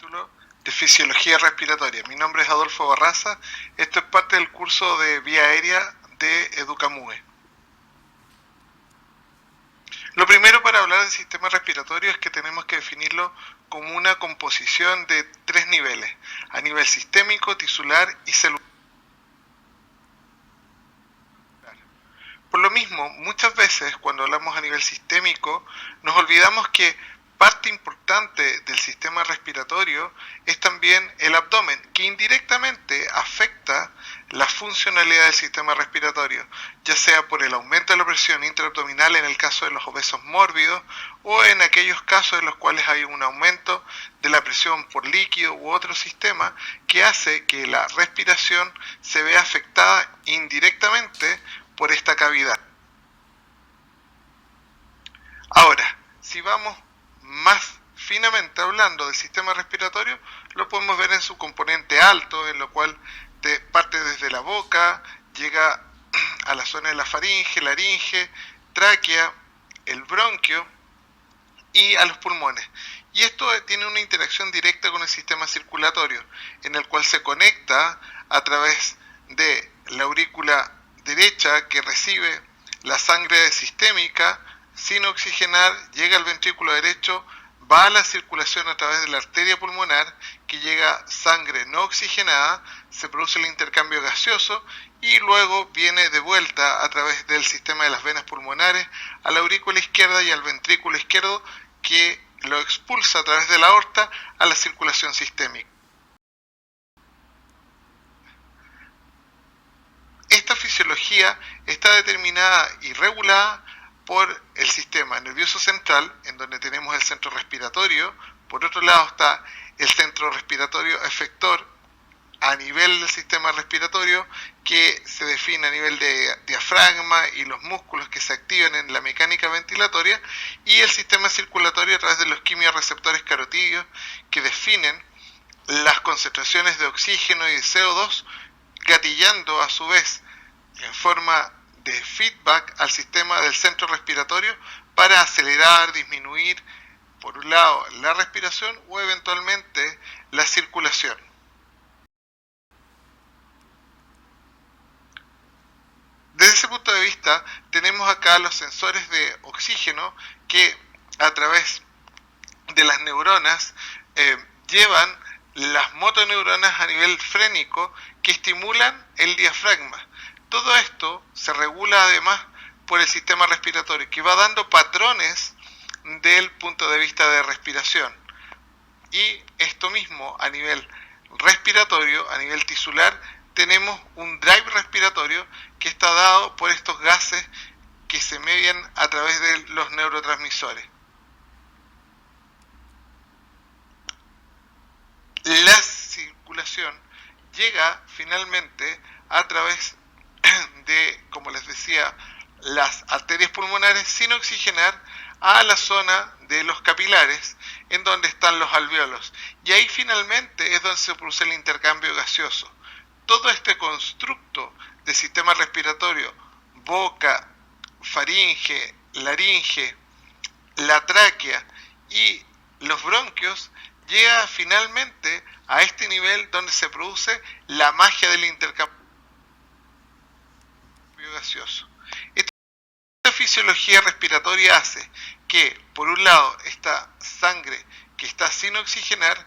capítulo de Fisiología Respiratoria. Mi nombre es Adolfo Barraza. Esto es parte del curso de Vía Aérea de Educamue. Lo primero para hablar del sistema respiratorio es que tenemos que definirlo como una composición de tres niveles, a nivel sistémico, tisular y celular. Por lo mismo, muchas veces cuando hablamos a nivel sistémico, nos olvidamos que parte importante del sistema respiratorio es también el abdomen, que indirectamente afecta la funcionalidad del sistema respiratorio, ya sea por el aumento de la presión intraabdominal en el caso de los obesos mórbidos o en aquellos casos en los cuales hay un aumento de la presión por líquido u otro sistema que hace que la respiración se vea afectada indirectamente por esta cavidad. Ahora, si vamos más finamente hablando del sistema respiratorio, lo podemos ver en su componente alto, en lo cual parte desde la boca, llega a la zona de la faringe, laringe, tráquea, el bronquio y a los pulmones. Y esto tiene una interacción directa con el sistema circulatorio, en el cual se conecta a través de la aurícula derecha que recibe la sangre sistémica sin oxigenar, llega al ventrículo derecho, va a la circulación a través de la arteria pulmonar, que llega sangre no oxigenada, se produce el intercambio gaseoso y luego viene de vuelta a través del sistema de las venas pulmonares a la aurícula izquierda y al ventrículo izquierdo, que lo expulsa a través de la aorta a la circulación sistémica. Esta fisiología está determinada y regulada por el sistema nervioso central, en donde tenemos el centro respiratorio. Por otro lado está el centro respiratorio efector a nivel del sistema respiratorio, que se define a nivel de diafragma y los músculos que se activan en la mecánica ventilatoria, y el sistema circulatorio a través de los quimiorreceptores carotídeos, que definen las concentraciones de oxígeno y de CO2, gatillando a su vez en forma de feedback al sistema del centro respiratorio para acelerar, disminuir, por un lado, la respiración o eventualmente la circulación. Desde ese punto de vista, tenemos acá los sensores de oxígeno que a través de las neuronas llevan las motoneuronas a nivel frénico que estimulan el diafragma. Todo esto se regula además por el sistema respiratorio, que va dando patrones del punto de vista de respiración. Y esto mismo a nivel respiratorio, a nivel tisular, tenemos un drive respiratorio que está dado por estos gases que se median a través de los neurotransmisores. La circulación llega finalmente a través de, como les decía, las arterias pulmonares sin oxigenar a la zona de los capilares, en donde están los alvéolos. Y ahí finalmente es donde se produce el intercambio gaseoso. Todo este constructo de sistema respiratorio, boca, faringe, laringe, la tráquea y los bronquios, llega finalmente a este nivel donde se produce la magia del intercambio gaseoso. Esta fisiología respiratoria hace que, por un lado, esta sangre que está sin oxigenar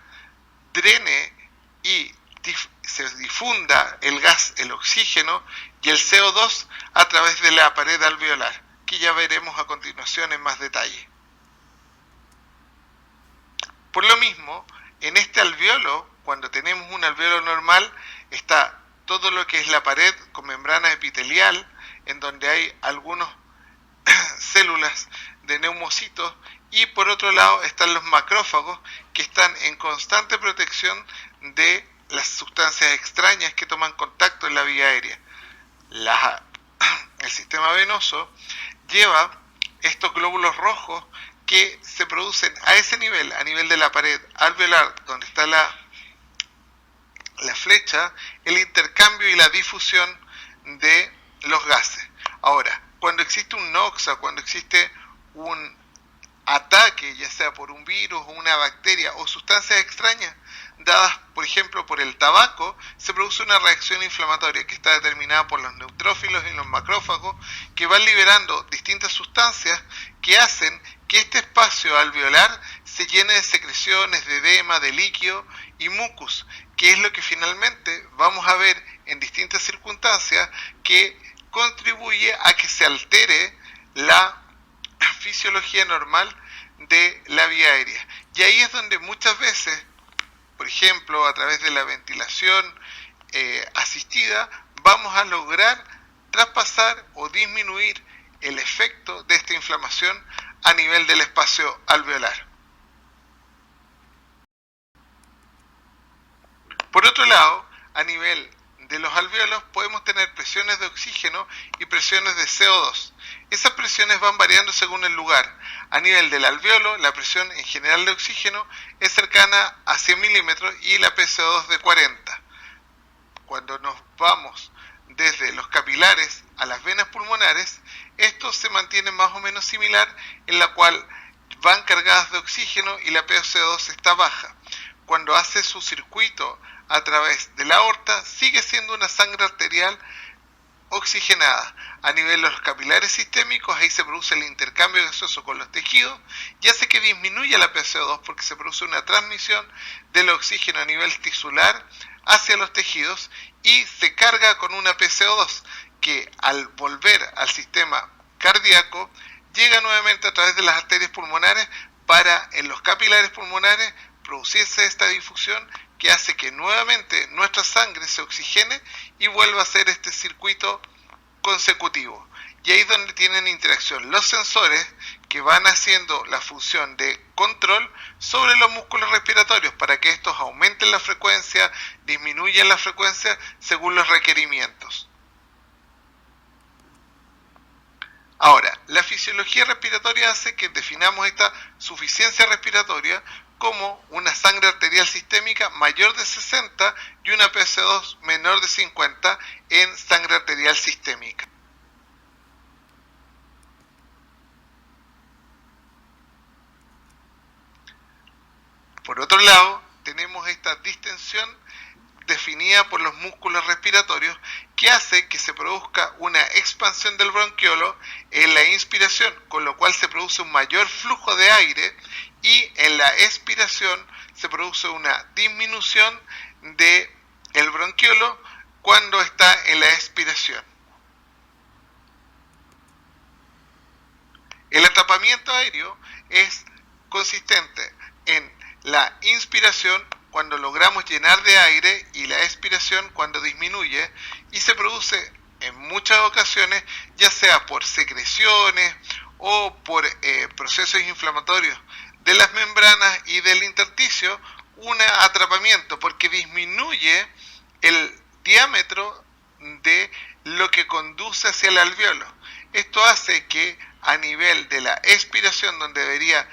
drene y se difunda el gas, el oxígeno y el CO2 a través de la pared alveolar, que ya veremos a continuación en más detalle. Por lo mismo, en este alveolo, cuando tenemos un alveolo normal, está todo lo que es la pared con membrana epitelial, en donde hay algunas células de neumocitos, y por otro lado están los macrófagos, que están en constante protección de las sustancias extrañas que toman contacto en la vía aérea. El sistema venoso lleva estos glóbulos rojos que se producen a ese nivel, a nivel de la pared alveolar, donde está la flecha, el intercambio y la difusión de los gases. Ahora, cuando existe un NOx, cuando existe un ataque, ya sea por un virus o una bacteria o sustancias extrañas dadas, por ejemplo, por el tabaco, se produce una reacción inflamatoria que está determinada por los neutrófilos y los macrófagos, que van liberando distintas sustancias que hacen que este espacio alveolar se llene de secreciones, de edema, de líquido y mucus, que es lo que finalmente vamos a ver en distintas circunstancias que contribuye a que se altere la fisiología normal de la vía aérea. Y ahí es donde muchas veces, por ejemplo, a través de la ventilación asistida, vamos a lograr traspasar o disminuir el efecto de esta inflamación a nivel del espacio alveolar. Por otro lado, a nivel de los alvéolos podemos tener presiones de oxígeno y presiones de CO2. Esas presiones van variando según el lugar. A nivel del alvéolo, la presión en general de oxígeno es cercana a 100 milímetros y la PCO2 de 40. Cuando nos vamos desde los capilares a las venas pulmonares, esto se mantiene más o menos similar, en la cual van cargadas de oxígeno y la PCO2 está baja. Cuando hace su circuito a través de la aorta, sigue siendo una sangre arterial oxigenada. A nivel de los capilares sistémicos, ahí se produce el intercambio gaseoso con los tejidos y hace que disminuya la PCO2 porque se produce una transmisión del oxígeno a nivel tisular hacia los tejidos y se carga con una PCO2 que al volver al sistema cardíaco llega nuevamente a través de las arterias pulmonares para en los capilares pulmonares producirse esta difusión que hace que nuevamente nuestra sangre se oxigene y vuelva a hacer este circuito consecutivo. Y ahí es donde tienen interacción los sensores que van haciendo la función de control sobre los músculos respiratorios para que estos aumenten la frecuencia, disminuyan la frecuencia según los requerimientos. Ahora, la fisiología respiratoria hace que definamos esta suficiencia respiratoria como una sangre arterial sistémica mayor de 60 y una PCO2 menor de 50 en sangre arterial sistémica. Por otro lado, tenemos esta distensión definida por los músculos respiratorios que hace que se produzca una expansión del bronquiolo en la inspiración, con lo cual se produce un mayor flujo de aire y en la expiración se produce una disminución del bronquiolo cuando está en la expiración. El atrapamiento aéreo es consistente en la inspiración cuando logramos llenar de aire y la expiración cuando disminuye y se produce en muchas ocasiones ya sea por secreciones o por procesos inflamatorios de las membranas y del intersticio, un atrapamiento porque disminuye el diámetro de lo que conduce hacia el alvéolo. Esto hace que a nivel de la expiración, donde debería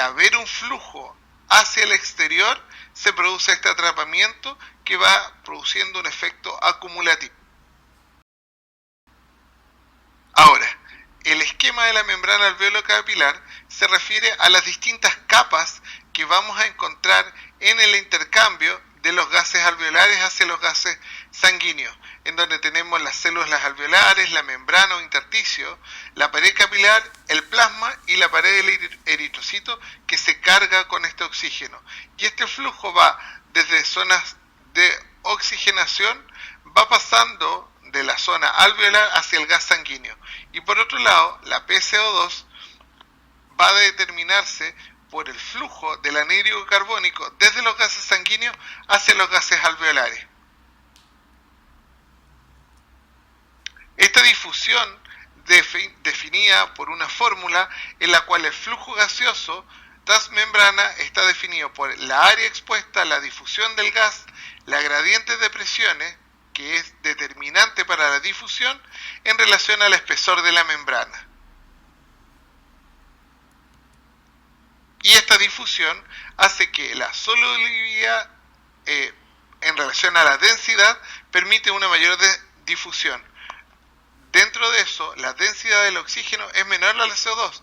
haber un flujo hacia el exterior, se produce este atrapamiento que va produciendo un efecto acumulativo. Ahora, el esquema de la membrana alveolo-capilar se refiere a las distintas capas que vamos a encontrar en el intercambio de los gases alveolares hacia los gases sanguíneos, en donde tenemos las células alveolares, la membrana o intersticio, la pared capilar, el plasma y la pared del eritrocito que se carga con este oxígeno. Y este flujo va desde zonas de oxigenación, va pasando de la zona alveolar hacia el gas sanguíneo. Y por otro lado, la PCO2 va a determinarse por el flujo del anhídrido carbónico desde los gases sanguíneos hacia los gases alveolares. Esta difusión definida por una fórmula en la cual el flujo gaseoso transmembrana está definido por la área expuesta, la difusión del gas, la gradiente de presiones, que es determinante para la difusión en relación al espesor de la membrana. Y esta difusión hace que la solubilidad en relación a la densidad permite una mayor difusión. Dentro de eso, la densidad del oxígeno es menor a la CO2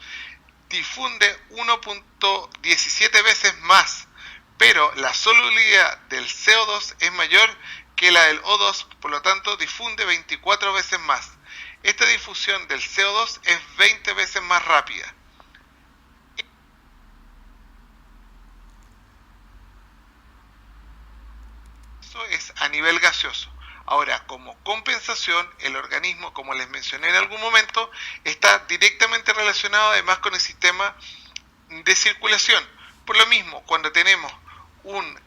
difunde 1.17 veces más, pero la solubilidad del CO2 es mayor que la del O2, por lo tanto difunde 24 veces más. Esta difusión del CO2 es 20 veces más rápida. Eso es a nivel gaseoso. Ahora, como compensación, el organismo, como les mencioné en algún momento, está directamente relacionado además con el sistema de circulación. Por lo mismo, cuando tenemos un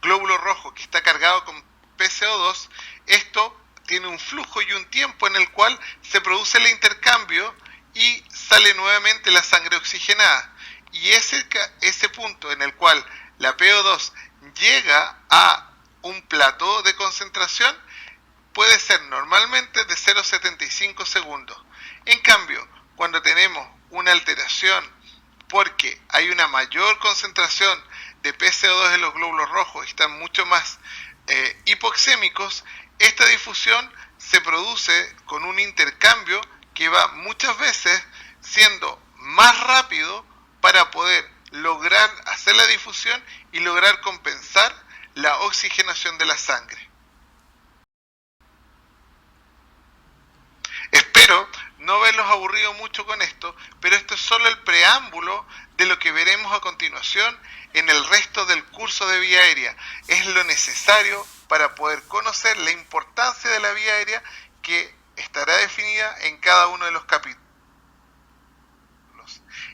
glóbulo rojo que está cargado con PCO2, esto tiene un flujo y un tiempo en el cual se produce el intercambio y sale nuevamente la sangre oxigenada. Y ese punto en el cual la PO2 llega a un plató de concentración puede ser normalmente de 0,75 segundos. En cambio, cuando tenemos una alteración porque hay una mayor concentración de PCO2 en los glóbulos rojos y están mucho más hipoxémicos, esta difusión se produce con un intercambio que va muchas veces siendo más rápido para poder lograr hacer la difusión y lograr compensar la oxigenación de la sangre. Espero no verlos aburrido mucho con esto, pero esto es solo el preámbulo de lo que veremos a continuación en el resto del curso de vía aérea. Es lo necesario para poder conocer la importancia de la vía aérea que estará definida en cada uno de los capítulos.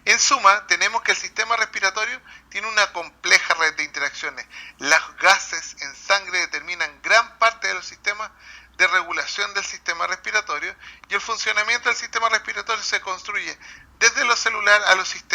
En suma, tenemos que el sistema respiratorio tiene una compleja red de interacciones. Los gases en sangre determinan gran parte de los sistemas de regulación del sistema respiratorio y el funcionamiento del sistema respiratorio se construye desde lo celular a lo sistémico.